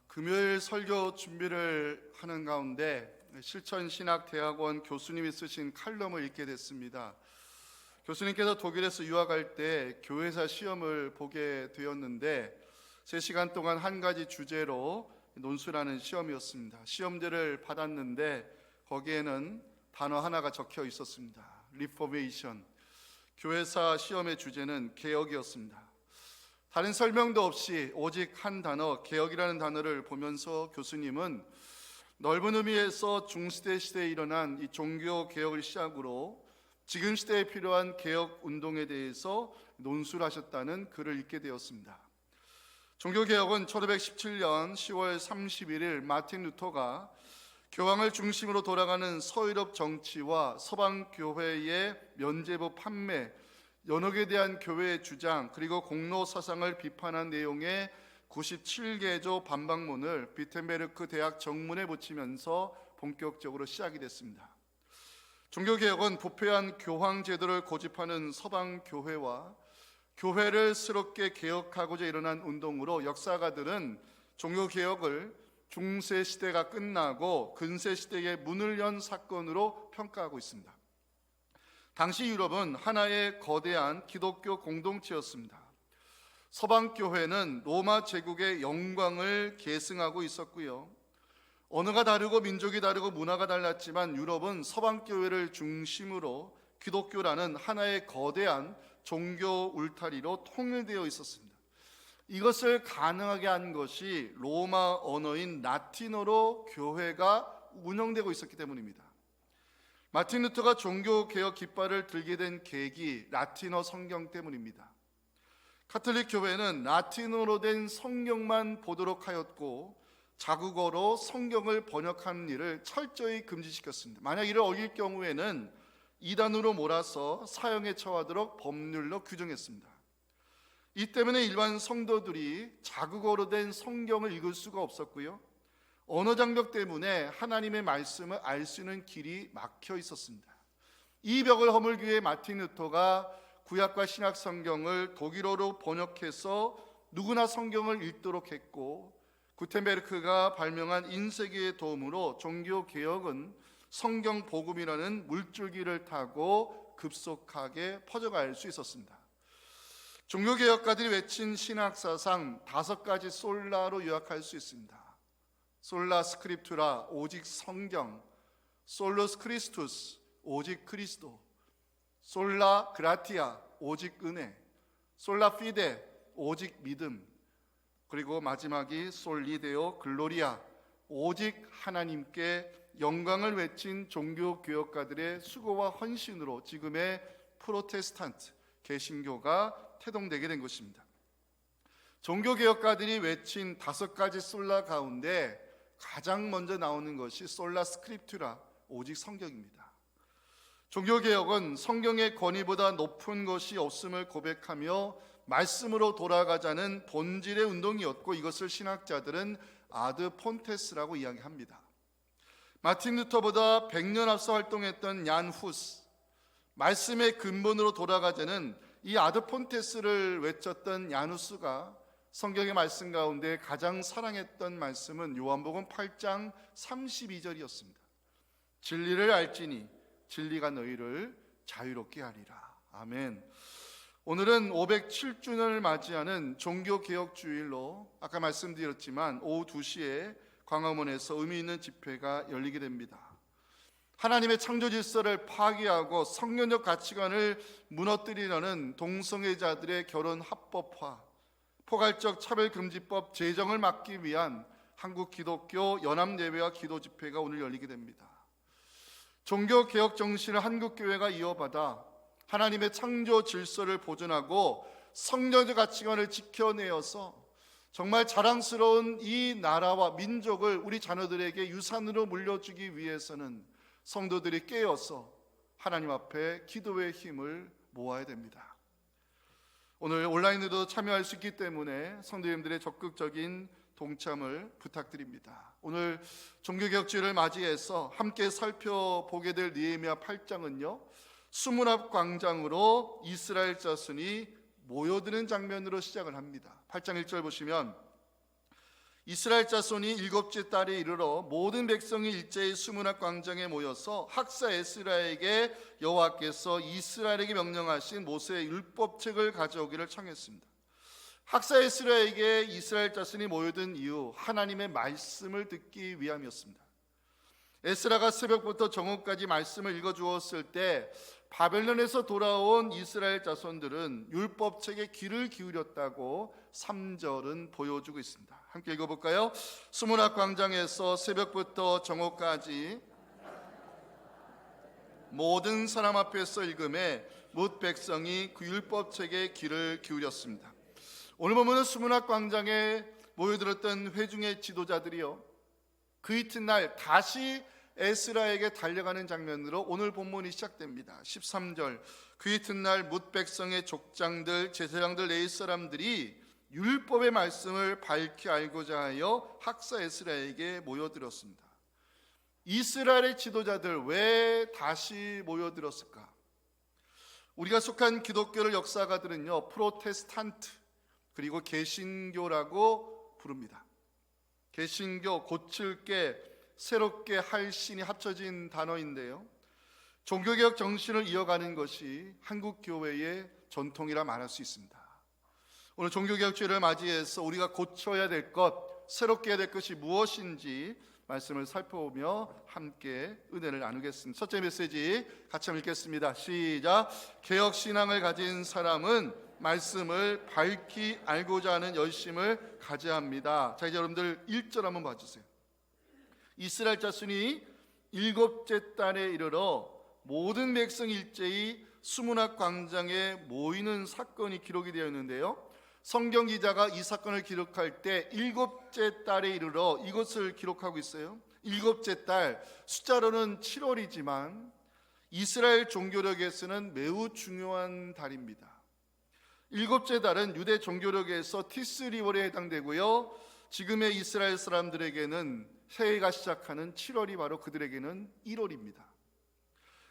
금요일 설교 준비를 하는 가운데 실천신학대학원 교수님이 쓰신 칼럼을 읽게 됐습니다. 교수님께서 독일에서 유학할 때 교회사 시험을 보게 되었는데 3시간 동안 한 가지 주제로 논술하는 시험이었습니다. 시험지를 받았는데 거기에는 단어 하나가 적혀 있었습니다. 리포메이션. 교회사 시험의 주제는 개혁이었습니다. 다른 설명도 없이 오직 한 단어, 개혁이라는 단어를 보면서 교수님은 넓은 의미에서 중시대 시대에 일어난 이 종교 개혁을 시작으로 지금 시대에 필요한 개혁 운동에 대해서 논술하셨다는 글을 읽게 되었습니다. 종교 개혁은 1517년 10월 31일 마틴 루터가 교황을 중심으로 돌아가는 서유럽 정치와 서방 교회의 면죄부 판매, 연옥에 대한 교회의 주장, 그리고 공로 사상을 비판한 내용의 97개조 반박문을 비텐베르크 대학 정문에 붙이면서 본격적으로 시작이 됐습니다. 종교개혁은 부패한 교황 제도를 고집하는 서방 교회와 교회를 새롭게 개혁하고자 일어난 운동으로 역사가들은 종교개혁을 중세 시대가 끝나고 근세 시대의 문을 연 사건으로 평가하고 있습니다. 당시 유럽은 하나의 거대한 기독교 공동체였습니다. 서방교회는 로마 제국의 영광을 계승하고 있었고요. 언어가 다르고 민족이 다르고 문화가 달랐지만 유럽은 서방교회를 중심으로 기독교라는 하나의 거대한 종교 울타리로 통일되어 있었습니다. 이것을 가능하게 한 것이 로마 언어인 라틴어로 교회가 운영되고 있었기 때문입니다. 마틴 루터가 종교개혁 깃발을 들게 된 계기, 라틴어 성경 때문입니다. 카톨릭 교회는 라틴어로 된 성경만 보도록 하였고 자국어로 성경을 번역하는 일을 철저히 금지시켰습니다. 만약 이를 어길 경우에는 이단으로 몰아서 사형에 처하도록 법률로 규정했습니다. 이 때문에 일반 성도들이 자국어로 된 성경을 읽을 수가 없었고요. 언어 장벽 때문에 하나님의 말씀을 알 수 있는 길이 막혀 있었습니다. 이 벽을 허물기 위해 마틴 루터가 구약과 신약 성경을 독일어로 번역해서 누구나 성경을 읽도록 했고, 구텐베르크가 발명한 인쇄기의 도움으로 종교 개혁은 성경 복음이라는 물줄기를 타고 급속하게 퍼져갈 수 있었습니다. 종교 개혁가들이 외친 신학 사상 5가지 솔라로 요약할 수 있습니다. 솔라 스크립투라, 오직 성경. 솔로스 크리스투스, 오직 그리스도. 솔라 그라티아, 오직 은혜. 솔라 피데, 오직 믿음. 그리고 마지막이 솔리데오 글로리아, 오직 하나님께 영광을 외친 종교 개혁가들의 수고와 헌신으로 지금의 프로테스탄트 개신교가 태동되게 된 것입니다. 종교 개혁가들이 외친 5가지 솔라 가운데 가장 먼저 나오는 것이 솔라 스크립투라, 오직 성경입니다. 종교개혁은 성경의 권위보다 높은 것이 없음을 고백하며 말씀으로 돌아가자는 본질의 운동이었고, 이것을 신학자들은 아드 폰테스라고 이야기합니다. 마틴 루터보다 100년 앞서 활동했던 얀 후스, 말씀의 근본으로 돌아가자는 이 아드 폰테스를 외쳤던 얀 후스가 성경의 말씀 가운데 가장 사랑했던 말씀은 요한복음 8장 32절이었습니다. 진리를 알지니 진리가 너희를 자유롭게 하리라. 아멘. 오늘은 507주년을 맞이하는 종교개혁주일로 아까 말씀드렸지만 오후 2시에 광화문에서 의미 있는 집회가 열리게 됩니다. 하나님의 창조 질서를 파괴하고 성경적 가치관을 무너뜨리려는 동성애자들의 결혼 합법화, 포괄적 차별금지법 제정을 막기 위한 한국 기독교 연합예배와 기도집회가 오늘 열리게 됩니다. 종교개혁 정신을 한국교회가 이어받아 하나님의 창조 질서를 보존하고 성경적 가치관을 지켜내어서 정말 자랑스러운 이 나라와 민족을 우리 자녀들에게 유산으로 물려주기 위해서는 성도들이 깨어서 하나님 앞에 기도의 힘을 모아야 됩니다. 오늘 온라인으로 참여할 수 있기 때문에 성도님들의 적극적인 동참을 부탁드립니다. 오늘 종교개혁주일을 맞이해서 함께 살펴보게 될 느헤미야 8장은요, 수문앞 광장으로 이스라엘 자손이 모여드는 장면으로 시작을 합니다. 8장 1절 보시면 이스라엘 자손이 일곱째 달에 이르러 모든 백성이 일제히 수문학 광장에 모여서 학사 에스라에게 여호와께서 이스라엘에게 명령하신 모세의 율법책을 가져오기를 청했습니다. 학사 에스라에게 이스라엘 자손이 모여든 이유, 하나님의 말씀을 듣기 위함이었습니다. 에스라가 새벽부터 정오까지 말씀을 읽어주었을 때 바벨론에서 돌아온 이스라엘 자손들은 율법책에 귀를 기울였다고 3절은 보여주고 있습니다. 함께 읽어볼까요? 수문학 광장에서 새벽부터 정오까지 모든 사람 앞에서 읽음에 뭇 백성이 그 율법책에 귀를 기울였습니다. 오늘 보면은 수문학 광장에 모여들었던 회중의 지도자들이요, 그 이튿날 다시 에스라에게 달려가는 장면으로 오늘 본문이 시작됩니다. 13절, 그 이튿날 뭇 백성의 족장들, 제사장들, 레위 사람들이 율법의 말씀을 밝히 알고자 하여 학사 에스라에게 모여들었습니다. 이스라엘의 지도자들 왜 다시 모여들었을까? 우리가 속한 기독교를 역사가들은요, 프로테스탄트 그리고 개신교라고 부릅니다. 개신교, 고칠 게 새롭게 할 신이 합쳐진 단어인데요, 종교개혁 정신을 이어가는 것이 한국 교회의 전통이라 말할 수 있습니다. 오늘 종교개혁 주일을 맞이해서 우리가 고쳐야 될 것, 새롭게 해야 될 것이 무엇인지 말씀을 살펴보며 함께 은혜를 나누겠습니다. 첫째 메시지 같이 한번 읽겠습니다. 시작. 개혁신앙을 가진 사람은 말씀을 밝히 알고자 하는 열심을 가져야 합니다. 자, 이제 여러분들 1절 한번 봐주세요. 이스라엘 자손이 일곱째 달에 이르러 모든 백성 일제히 수문학 광장에 모이는 사건이 기록이 되어 있는데요, 성경 기자가 이 사건을 기록할 때 일곱째 달에 이르러 이것을 기록하고 있어요. 일곱째 달, 숫자로는 7월이지만 이스라엘 종교력에서는 매우 중요한 달입니다. 일곱째 달은 유대 종교력에서 티스리월에 해당되고요, 지금의 이스라엘 사람들에게는 새해가 시작하는 7월이 바로 그들에게는 1월입니다.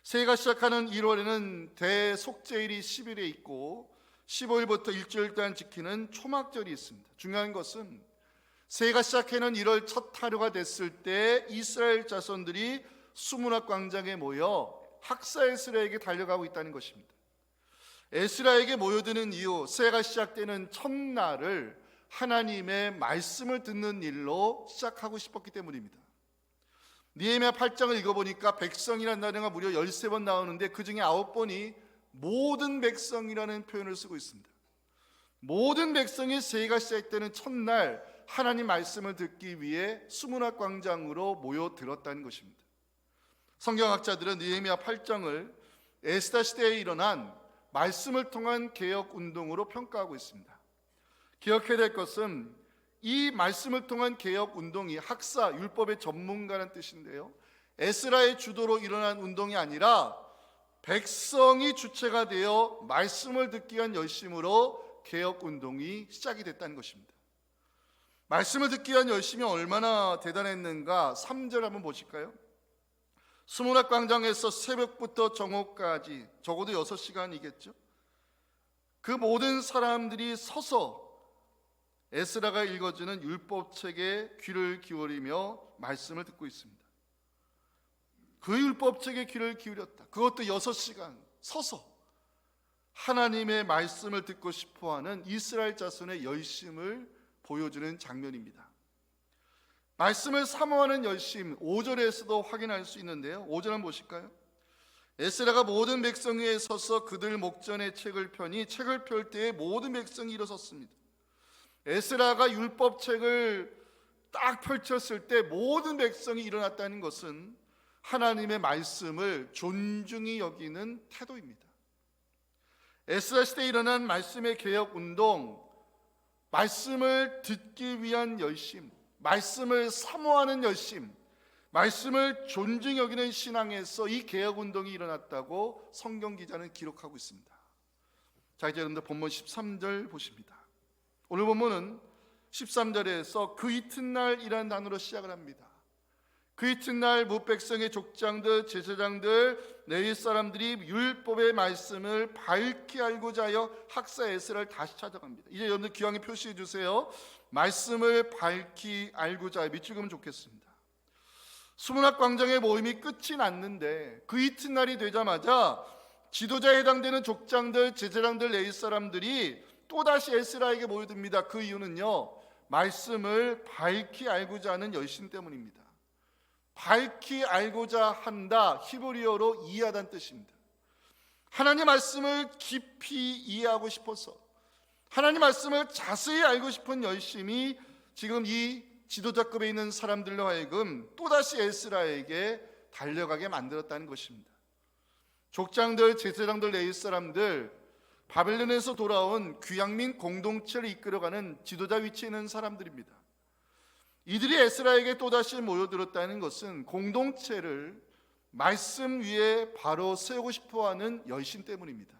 새해가 시작하는 1월에는 대속죄일이 10일에 있고 15일부터 일주일 동안 지키는 초막절이 있습니다. 중요한 것은 새해가 시작하는 1월 첫 하루가 됐을 때 이스라엘 자손들이 수문학 광장에 모여 학사 에스라에게 달려가고 있다는 것입니다. 에스라에게 모여드는 이유, 새해가 시작되는 첫날을 하나님의 말씀을 듣는 일로 시작하고 싶었기 때문입니다. 느헤미야 8장을 읽어보니까 백성이라는 단어가 무려 13번 나오는데 그 중에 9번이 모든 백성이라는 표현을 쓰고 있습니다. 모든 백성이 새해가 시작되는 첫날 하나님 말씀을 듣기 위해 수문학 광장으로 모여들었다는 것입니다. 성경학자들은 느헤미야 8장을 에스더 시대에 일어난 말씀을 통한 개혁 운동으로 평가하고 있습니다. 기억해야 될 것은 이 말씀을 통한 개혁 운동이 학사, 율법의 전문가라는 뜻인데요, 에스라의 주도로 일어난 운동이 아니라 백성이 주체가 되어 말씀을 듣기 위한 열심으로 개혁 운동이 시작이 됐다는 것입니다. 말씀을 듣기 위한 열심이 얼마나 대단했는가 3절 한번 보실까요? 수문학 광장에서 새벽부터 정오까지 적어도 6시간이겠죠. 그 모든 사람들이 서서 에스라가 읽어주는 율법책에 귀를 기울이며 말씀을 듣고 있습니다. 그 율법책에 귀를 기울였다. 그것도 6시간 서서 하나님의 말씀을 듣고 싶어하는 이스라엘 자손의 열심을 보여주는 장면입니다. 말씀을 사모하는 열심, 5절에서도 확인할 수 있는데요, 5절 한번 보실까요? 에스라가 모든 백성 위에 서서 그들 목전에 책을 펴니 책을 펼 때에 모든 백성이 일어섰습니다. 에스라가 율법책을 딱 펼쳤을 때 모든 백성이 일어났다는 것은 하나님의 말씀을 존중히 여기는 태도입니다. 에스라 시대에 일어난 말씀의 개혁 운동, 말씀을 듣기 위한 열심, 말씀을 사모하는 열심, 말씀을 존중히 여기는 신앙에서 이 개혁 운동이 일어났다고 성경 기자는 기록하고 있습니다. 자, 이제 여러분들 본문 13절 보십니다. 오늘 본문은 13절에서 그 이튿날이라는 단어로 시작을 합니다. 그 이튿날 뭇백성의 족장들, 제사장들, 레위 사람들이 율법의 말씀을 밝히 알고자 하여 학사 에스라를 다시 찾아갑니다. 이제 여러분들 기왕에 표시해 주세요. 말씀을 밝히 알고자 하여 밑줄 그으면 좋겠습니다. 수문학 광장의 모임이 끝이 났는데 그 이튿날이 되자마자 지도자에 해당되는 족장들, 제사장들, 레위 사람들이 또다시 에스라에게 모여듭니다. 그 이유는요, 말씀을 밝히 알고자 하는 열심 때문입니다. 밝히 알고자 한다, 히브리어로 이해하다는 뜻입니다. 하나님 말씀을 깊이 이해하고 싶어서, 하나님 말씀을 자세히 알고 싶은 열심이 지금 이 지도자급에 있는 사람들로 하여금 또다시 에스라에게 달려가게 만들었다는 것입니다. 족장들, 제사장들, 레위 사람들, 바벨론에서 돌아온 귀양민 공동체를 이끌어가는 지도자 위치에 있는 사람들입니다. 이들이 에스라에게 또다시 모여들었다는 것은 공동체를 말씀 위에 바로 세우고 싶어하는 열심 때문입니다.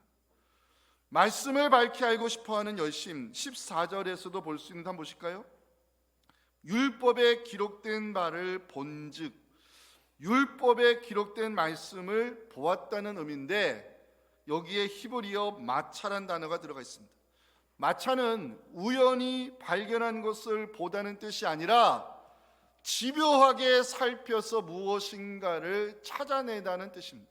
말씀을 밝히 알고 싶어하는 열심, 14절에서도 볼 수 있는 거 한번 보실까요? 율법에 기록된 바를 본즉, 율법에 기록된 말씀을 보았다는 의미인데 여기에 히브리어 마차란 단어가 들어가 있습니다. 마차는 우연히 발견한 것을 보다는 뜻이 아니라 집요하게 살펴서 무엇인가를 찾아내다는 뜻입니다.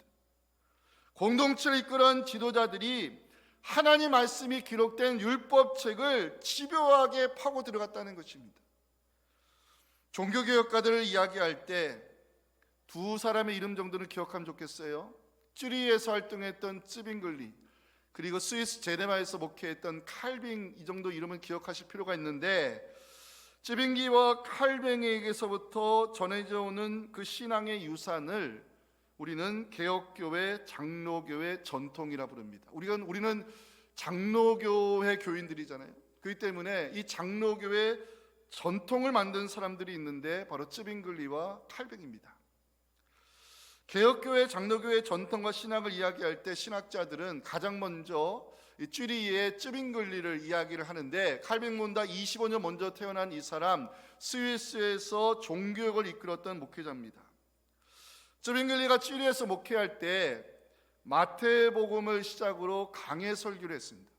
공동체를 이끌어온 지도자들이 하나님 말씀이 기록된 율법책을 집요하게 파고 들어갔다는 것입니다. 종교개혁가들을 이야기할 때 두 사람의 이름 정도는 기억하면 좋겠어요. 쯔리히에서 활동했던 쯔빙글리, 그리고 스위스 제네바에서 목회했던 칼빙, 이 정도 이름은 기억하실 필요가 있는데, 쯔빙기와 칼빙에게서부터 전해져 오는 그 신앙의 유산을 우리는 개혁교회, 장로교회 전통이라 부릅니다. 우리는 장로교회 교인들이잖아요. 그렇기 때문에 이 장로교회 전통을 만든 사람들이 있는데 바로 쯔빙글리와 칼빙입니다. 개혁교회, 장로교회 전통과 신학을 이야기할 때 신학자들은 가장 먼저 쯔리히의 쯔빙글리를 이야기를 하는데, 칼빙보다 25년 먼저 태어난 이 사람, 스위스에서 종교역을 이끌었던 목회자입니다. 쯔빙글리가 쯔리히에서 목회할 때 마태복음을 시작으로 강해 설교를 했습니다.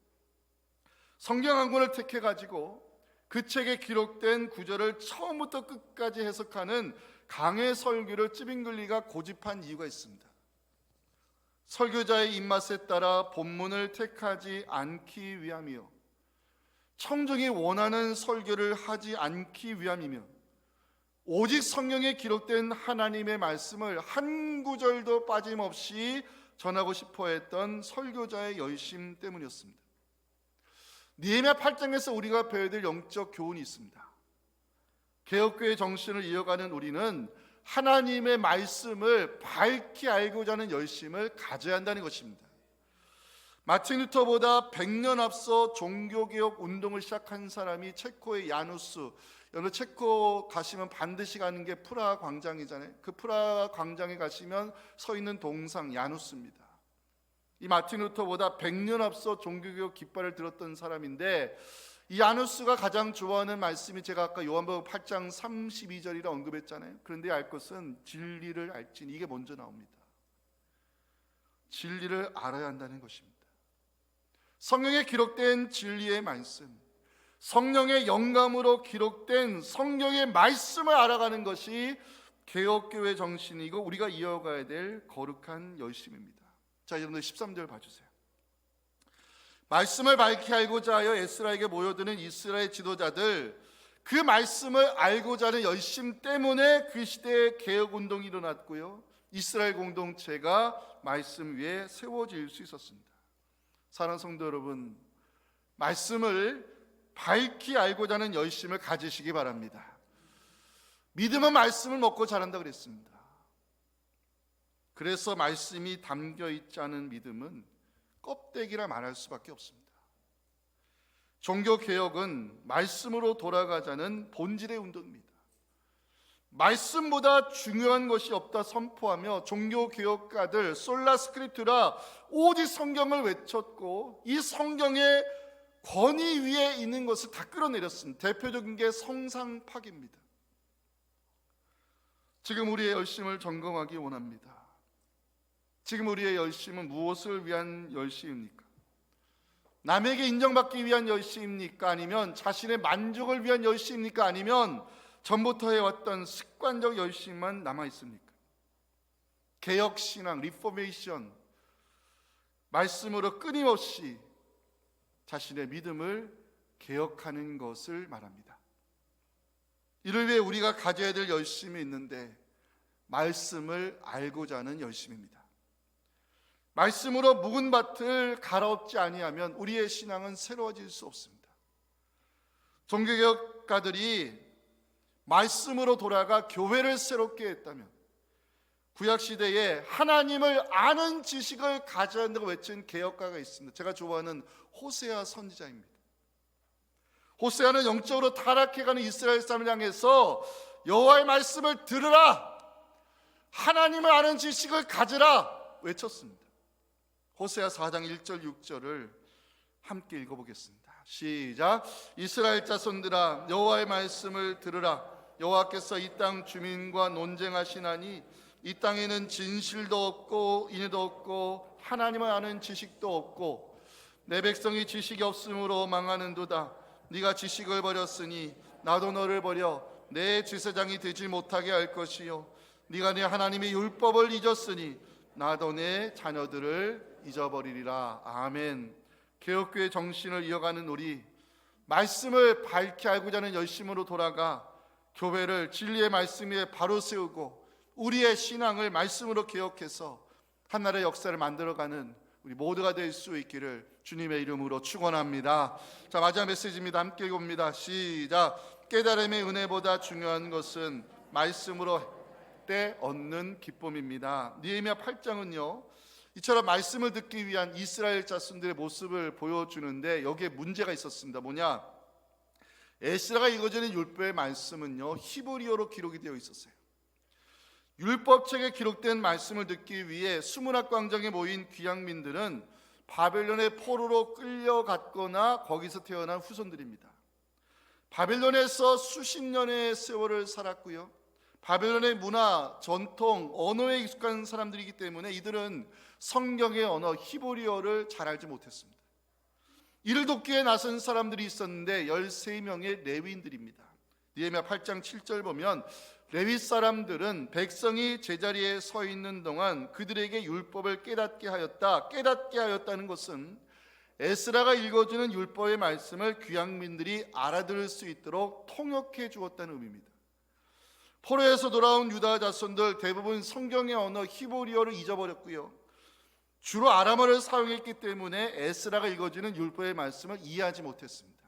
성경 한 권을 택해가지고 그 책에 기록된 구절을 처음부터 끝까지 해석하는 강해 설교를 쯔빙글리가 고집한 이유가 있습니다. 설교자의 입맛에 따라 본문을 택하지 않기 위함이요, 청중이 원하는 설교를 하지 않기 위함이며, 오직 성경에 기록된 하나님의 말씀을 한 구절도 빠짐없이 전하고 싶어 했던 설교자의 열심 때문이었습니다. 느헤미야 8장에서 우리가 배워야 될 영적 교훈이 있습니다. 개혁교회 정신을 이어가는 우리는 하나님의 말씀을 밝히 알고자 하는 열심을 가져야 한다는 것입니다. 마틴 루터보다 100년 앞서 종교개혁 운동을 시작한 사람이 체코의 야누스, 여러분 체코 가시면 반드시 가는 게 프라하 광장이잖아요. 그 프라하 광장에 가시면 서 있는 동상 야누스입니다. 이 마틴 루터보다 100년 앞서 종교개혁 깃발을 들었던 사람인데, 이 야누스가 가장 좋아하는 말씀이 제가 아까 요한복음 8장 32절이라 언급했잖아요. 그런데 알 것은 진리를 알지니, 이게 먼저 나옵니다. 진리를 알아야 한다는 것입니다. 성경에 기록된 진리의 말씀, 성령의 영감으로 기록된 성경의 말씀을 알아가는 것이 개혁교회 정신이고 우리가 이어가야 될 거룩한 열심입니다. 자, 여러분들 13절 봐주세요. 말씀을 밝히 알고자 하여 에스라에게 모여드는 이스라엘 지도자들, 그 말씀을 알고자 하는 열심 때문에 그 시대에 개혁운동이 일어났고요, 이스라엘 공동체가 말씀 위에 세워질 수 있었습니다. 사랑하는 성도 여러분, 말씀을 밝히 알고자 하는 열심을 가지시기 바랍니다. 믿음은 말씀을 먹고 자란다 그랬습니다. 그래서 말씀이 담겨 있지 않은 믿음은 껍데기라 말할 수밖에 없습니다. 종교개혁은 말씀으로 돌아가자는 본질의 운동입니다. 말씀보다 중요한 것이 없다 선포하며 종교개혁가들 솔라 스크립투라 오직 성경을 외쳤고, 이 성경의 권위 위에 있는 것을 다 끌어내렸습니다. 대표적인 게 성상 파괴입니다. 지금 우리의 열심을 점검하기 원합니다. 지금 우리의 열심은 무엇을 위한 열심입니까? 남에게 인정받기 위한 열심입니까? 아니면 자신의 만족을 위한 열심입니까? 아니면 전부터 해왔던 습관적 열심만 남아있습니까? 개혁신앙, 리포메이션, 말씀으로 끊임없이 자신의 믿음을 개혁하는 것을 말합니다. 이를 위해 우리가 가져야 될 열심이 있는데 말씀을 알고자 하는 열심입니다. 말씀으로 묵은 밭을 갈아엎지 아니하면 우리의 신앙은 새로워질 수 없습니다. 종교개혁가들이 말씀으로 돌아가 교회를 새롭게 했다면 구약시대에 하나님을 아는 지식을 가져야 한다고 외친 개혁가가 있습니다. 제가 좋아하는 호세아 선지자입니다. 호세아는 영적으로 타락해가는 이스라엘 사람을 향해서 여호와의 말씀을 들으라, 하나님을 아는 지식을 가지라 외쳤습니다. 호세아 4장 1절 6절을 함께 읽어보겠습니다. 시작. 이스라엘 자손들아, 여호와의 말씀을 들으라. 여호와께서 이 땅 주민과 논쟁하시나니 이 땅에는 진실도 없고 인의도 없고 하나님을 아는 지식도 없고 내 백성이 지식이 없으므로 망하는도다. 네가 지식을 버렸으니 나도 너를 버려 내 제사장이 되지 못하게 할 것이요 네가 내 하나님의 율법을 잊었으니 나도 내 자녀들을 잊어버리리라. 아멘. 개혁교회 정신을 이어가는 우리, 말씀을 밝히 알고자 하는 열심으로 돌아가 교회를 진리의 말씀 위에 바로 세우고 우리의 신앙을 말씀으로 개혁해서 한나라의 역사를 만들어가는 우리 모두가 될 수 있기를 주님의 이름으로 축원합니다. 자, 마지막 메시지입니다. 함께 읽어봅니다. 시작. 깨달음의 은혜보다 중요한 것은 말씀으로 때 얻는 기쁨입니다. 느헤미야 8장은요, 이처럼 말씀을 듣기 위한 이스라엘 자손들의 모습을 보여주는데 여기에 문제가 있었습니다. 뭐냐? 에스라가 읽어주는 율법의 말씀은요, 히브리어로 기록이 되어 있었어요. 율법책에 기록된 말씀을 듣기 위해 수문학 광장에 모인 귀향민들은 바벨론의 포로로 끌려갔거나 거기서 태어난 후손들입니다. 바벨론에서 수십 년의 세월을 살았고요, 바벨론의 문화, 전통, 언어에 익숙한 사람들이기 때문에 이들은 성경의 언어 히브리어를 잘 알지 못했습니다. 이를 돕기에 나선 사람들이 있었는데 13명의 레위인들입니다. 느헤미야 8장 7절 보면 레위 사람들은 백성이 제자리에 서 있는 동안 그들에게 율법을 깨닫게 하였다. 깨닫게 하였다는 것은 에스라가 읽어주는 율법의 말씀을 귀향민들이 알아들을 수 있도록 통역해 주었다는 의미입니다. 포로에서 돌아온 유다 자손들 대부분 성경의 언어 히브리어를 잊어버렸고요, 주로 아람어를 사용했기 때문에 에스라가 읽어주는 율법의 말씀을 이해하지 못했습니다.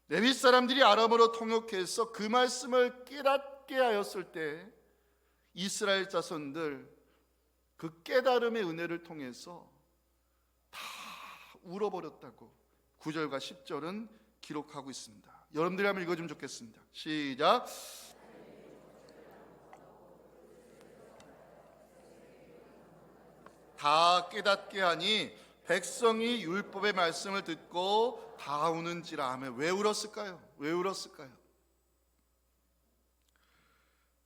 레위 사람들이 아람어로 통역해서 그 말씀을 깨닫게 하였을 때 이스라엘 자손들 그 깨달음의 은혜를 통해서 다 울어버렸다고 9절과 10절은 기록하고 있습니다. 여러분들이 한번 읽어주면 좋겠습니다. 시작. 다 깨닫게 하니 백성이 율법의 말씀을 듣고 다 우는지라 하며. 왜 울었을까요? 왜 울었을까요?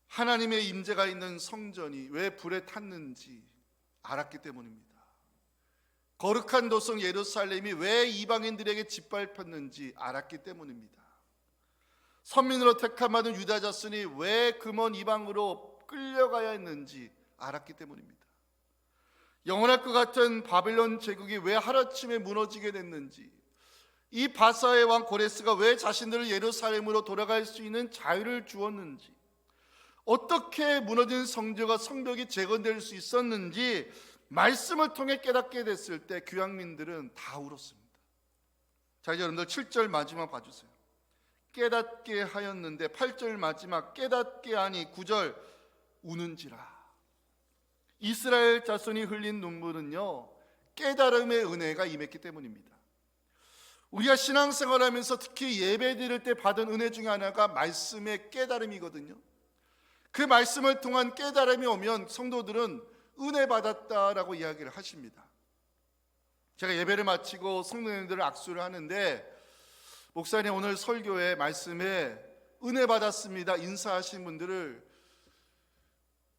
하나님의 임재가 있는 성전이 왜 불에 탔는지 알았기 때문입니다. 거룩한 도성 예루살렘이 왜 이방인들에게 짓밟혔는지 알았기 때문입니다. 선민으로 택함받은 유다 자손이 왜 그 먼 이방으로 끌려가야 했는지 알았기 때문입니다. 영원할 것 같은 바벨론 제국이 왜 하루아침에 무너지게 됐는지, 이 바사의 왕 고레스가 왜 자신들을 예루살렘으로 돌아갈 수 있는 자유를 주었는지, 어떻게 무너진 성전과 성벽이 재건될 수 있었는지 말씀을 통해 깨닫게 됐을 때 귀향민들은 다 울었습니다. 자, 이제 여러분들 7절 마지막 봐주세요. 깨닫게 하였는데 8절 마지막 깨닫게 하니 9절 우는지라. 이스라엘 자손이 흘린 눈물은요, 깨달음의 은혜가 임했기 때문입니다. 우리가 신앙생활하면서 특히 예배 드릴 때 받은 은혜 중에 하나가 말씀의 깨달음이거든요. 그 말씀을 통한 깨달음이 오면 성도들은 은혜 받았다라고 이야기를 하십니다. 제가 예배를 마치고 성도님들을 악수를 하는데, 목사님 오늘 설교에 말씀에 은혜 받았습니다 인사하신 분들을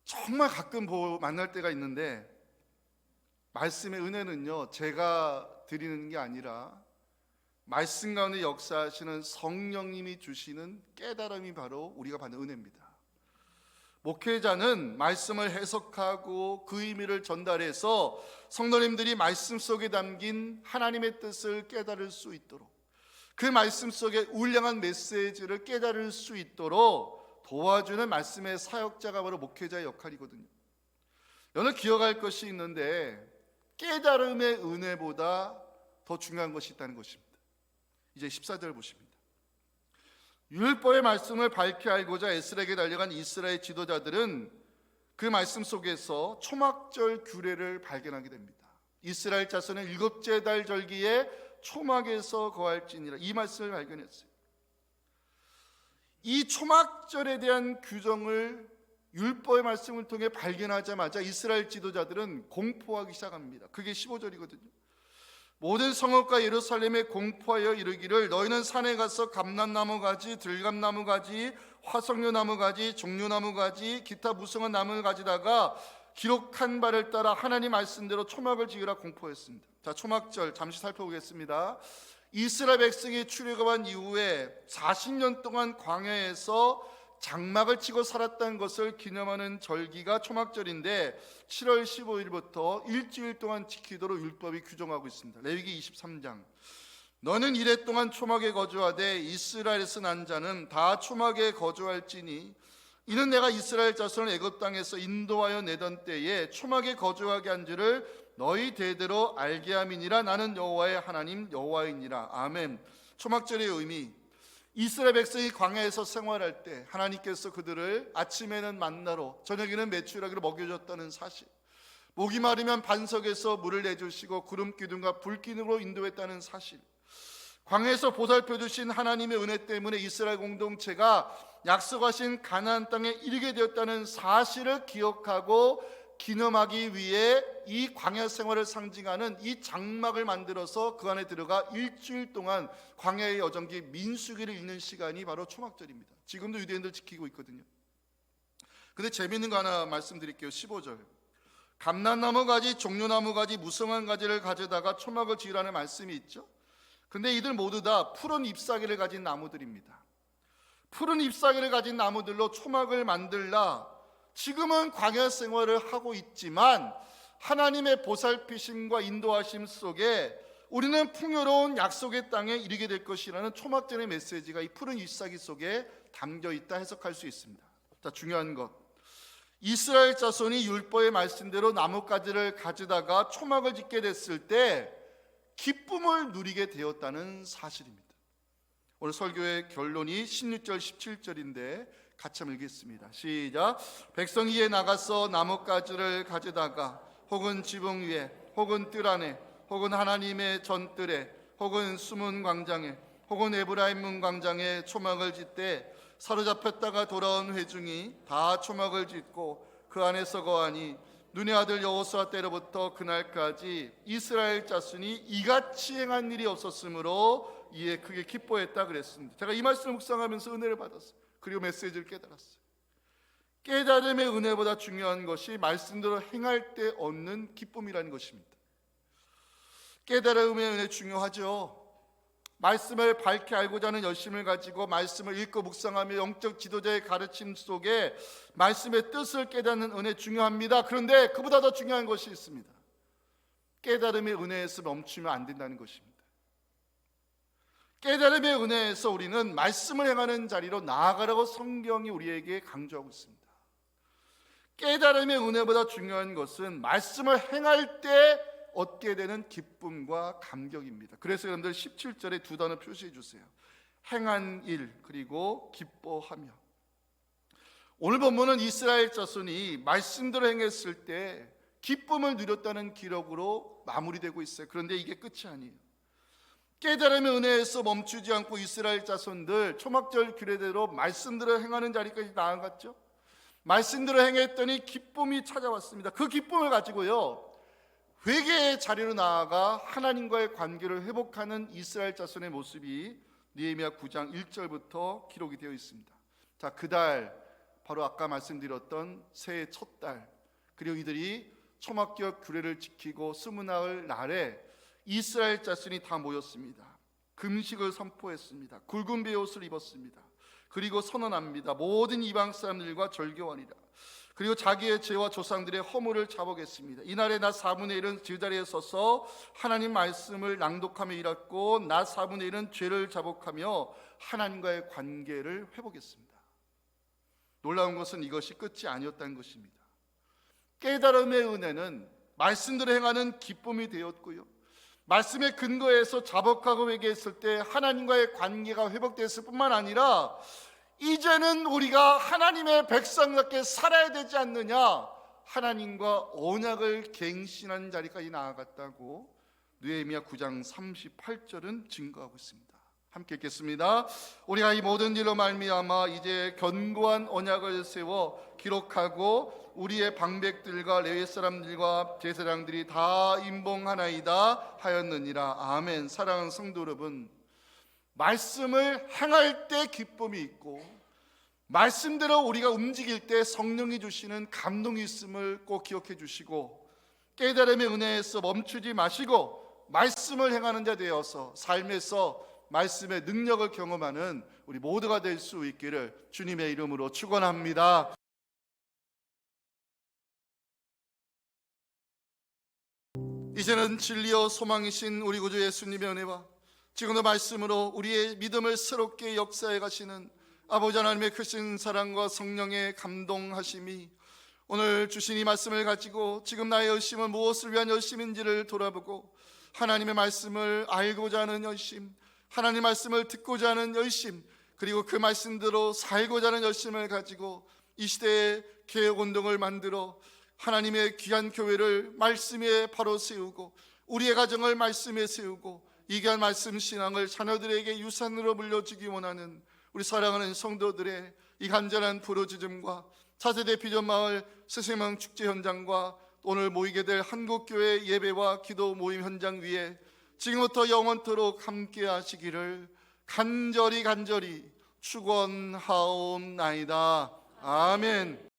정말 가끔 만날 때가 있는데 말씀의 은혜는요, 제가 드리는 게 아니라 말씀 가운데 역사하시는 성령님이 주시는 깨달음이 바로 우리가 받는 은혜입니다. 목회자는 말씀을 해석하고 그 의미를 전달해서 성도님들이 말씀 속에 담긴 하나님의 뜻을 깨달을 수 있도록, 그 말씀 속에 울량한 메시지를 깨달을 수 있도록 도와주는 말씀의 사역자가 바로 목회자의 역할이거든요. 여러분 기억할 것이 있는데 깨달음의 은혜보다 더 중요한 것이 있다는 것입니다. 이제 14절 보십니다. 율법의 말씀을 밝히 알고자 에스라에게 달려간 이스라엘 지도자들은 그 말씀 속에서 초막절 규례를 발견하게 됩니다. 이스라엘 자손은 일곱째 달 절기에 초막에서 거할지니라, 이 말씀을 발견했어요. 이 초막절에 대한 규정을 율법의 말씀을 통해 발견하자마자 이스라엘 지도자들은 공포하기 시작합니다. 그게 15절이거든요. 모든 성읍과 예루살렘에 공포하여 이르기를 너희는 산에 가서 감람나무 가지, 들감나무 가지, 화석류 나무 가지, 종류나무 가지, 기타 무성한 나무를 가지다가 기록한 바를 따라 하나님 말씀대로 초막을 지으라 공포했습니다. 자, 초막절 잠시 살펴보겠습니다. 이스라엘 백성이 출애굽한 이후에 40년 동안 광야에서 장막을 치고 살았다는 것을 기념하는 절기가 초막절인데 7월 15일부터 일주일 동안 지키도록 율법이 규정하고 있습니다. 레위기 23장 너는 이래 동안 초막에 거주하되 이스라엘에서 난 자는 다 초막에 거주할지니 이는 내가 이스라엘 자손을 애굽 땅에서 인도하여 내던 때에 초막에 거주하게 한 줄을 너희 대대로 알게 함이니라. 나는 여호와의 하나님 여호와이니라. 아멘. 초막절의 의미, 이스라엘 백성이 광야에서 생활할 때 하나님께서 그들을 아침에는 만나로 저녁에는 메추라기로 먹여줬다는 사실, 목이 마르면 반석에서 물을 내주시고 구름 기둥과 불 기둥으로 인도했다는 사실, 광야에서 보살펴 주신 하나님의 은혜 때문에 이스라엘 공동체가 약속하신 가나안 땅에 이르게 되었다는 사실을 기억하고 기념하기 위해 이 광야 생활을 상징하는 이 장막을 만들어서 그 안에 들어가 일주일 동안 광야의 여정기 민수기를 읽는 시간이 바로 초막절입니다. 지금도 유대인들 지키고 있거든요. 근데 재밌는 거 하나 말씀드릴게요. 15절 감람나무 가지, 종려나무 가지, 무성한 가지를 가져다가 초막을 지으라는 말씀이 있죠. 근데 이들 모두 다 푸른 잎사귀를 가진 나무들입니다. 푸른 잎사귀를 가진 나무들로 초막을 만들라. 지금은 광야 생활을 하고 있지만 하나님의 보살피심과 인도하심 속에 우리는 풍요로운 약속의 땅에 이르게 될 것이라는 초막절의 메시지가 이 푸른 잎사귀 속에 담겨 있다 해석할 수 있습니다. 자, 중요한 것, 이스라엘 자손이 율법의 말씀대로 나뭇가지를 가져다가 초막을 짓게 됐을 때 기쁨을 누리게 되었다는 사실입니다. 오늘 설교의 결론이 16절 17절인데 같이 한번 읽겠습니다. 시작. 백성이 이에 나가서 나뭇가지를 가져다가 혹은 지붕 위에 혹은 뜰 안에 혹은 하나님의 전뜰에 혹은 숨은 광장에 혹은 에브라임 문 광장에 초막을 짓되 사로잡혔다가 돌아온 회중이 다 초막을 짓고 그 안에서 거하니 눈의 아들 여호수아 때로부터 그날까지 이스라엘 자손이 이같이 행한 일이 없었으므로 이에 크게 기뻐했다 그랬습니다. 제가 이 말씀을 묵상하면서 은혜를 받았어요. 그리고 메시지를 깨달았어요. 깨달음의 은혜보다 중요한 것이 말씀대로 행할 때 얻는 기쁨이라는 것입니다. 깨달음의 은혜 중요하죠. 말씀을 밝히 알고자 하는 열심을 가지고 말씀을 읽고 묵상하며 영적 지도자의 가르침 속에 말씀의 뜻을 깨닫는 은혜 중요합니다. 그런데 그보다 더 중요한 것이 있습니다. 깨달음의 은혜에서 멈추면 안 된다는 것입니다. 깨달음의 은혜에서 우리는 말씀을 행하는 자리로 나아가라고 성경이 우리에게 강조하고 있습니다. 깨달음의 은혜보다 중요한 것은 말씀을 행할 때 얻게 되는 기쁨과 감격입니다. 그래서 여러분들 17절에 두 단어 표시해 주세요. 행한 일 그리고 기뻐하며. 오늘 본문은 이스라엘 자손이 말씀대로 행했을 때 기쁨을 누렸다는 기록으로 마무리되고 있어요. 그런데 이게 끝이 아니에요. 깨달음의 은혜에서 멈추지 않고 이스라엘 자손들 초막절 규례대로 말씀대로 행하는 자리까지 나아갔죠. 말씀대로 행했더니 기쁨이 찾아왔습니다. 그 기쁨을 가지고요 회개의 자리로 나아가 하나님과의 관계를 회복하는 이스라엘 자손의 모습이 느헤미야 9장 1절부터 기록이 되어 있습니다. 자, 그달 바로 아까 말씀드렸던 새해 첫 달, 그리고 이들이 초막격 규례를 지키고 스무나흘 날에 이스라엘 자손이 다 모였습니다. 금식을 선포했습니다. 굵은 베옷을 입었습니다. 그리고 선언합니다. 모든 이방 사람들과 절교하니라. 그리고 자기의 죄와 조상들의 허물을 자복했습니다. 이날에 나 4분의 1은 제자리에 서서 하나님 말씀을 낭독하며 일했고 나 4분의 1은 죄를 자복하며 하나님과의 관계를 회복했습니다. 놀라운 것은 이것이 끝이 아니었다는 것입니다. 깨달음의 은혜는 말씀대로 행하는 기쁨이 되었고요, 말씀의 근거에서 자복하고 회개했을 때 하나님과의 관계가 회복됐을 뿐만 아니라 이제는 우리가 하나님의 백성답게 살아야 되지 않느냐, 하나님과 언약을 갱신하는 자리까지 나아갔다고 느헤미야 9장 38절은 증거하고 있습니다. 함께 읽겠습니다. 우리가 이 모든 일로 말미암아 이제 견고한 언약을 세워 기록하고 우리의 방백들과 레위 사람들과 제사장들이 다 임봉하나이다 하였느니라. 아멘. 사랑하는 성도 여러분, 말씀을 행할 때 기쁨이 있고 말씀대로 우리가 움직일 때 성령이 주시는 감동이 있음을 꼭 기억해 주시고, 깨달음의 은혜에서 멈추지 마시고 말씀을 행하는 자 되어서 삶에서 말씀의 능력을 경험하는 우리 모두가 될 수 있기를 주님의 이름으로 축원합니다. 이제는 진리요 소망이신 우리 구주 예수님의 은혜와 지금도 말씀으로 우리의 믿음을 새롭게 역사해 가시는 아버지 하나님의 크신 사랑과 성령의 감동하심이 오늘 주신 이 말씀을 가지고 지금 나의 열심은 무엇을 위한 열심인지를 돌아보고 하나님의 말씀을 알고자 하는 열심, 하나님의 말씀을 듣고자 하는 열심, 그리고 그 말씀대로 살고자 하는 열심을 가지고 이 시대에 개혁운동을 만들어 하나님의 귀한 교회를 말씀에 바로 세우고 우리의 가정을 말씀에 세우고 이 귀한 말씀 신앙을 자녀들에게 유산으로 물려주기 원하는 우리 사랑하는 성도들의 이 간절한 부르짖음과 차세대 비전마을 새생명 축제 현장과 오늘 모이게 될 한국교회 예배와 기도 모임 현장 위에 지금부터 영원토록 함께 하시기를 간절히 축원하옵나이다. 아멘.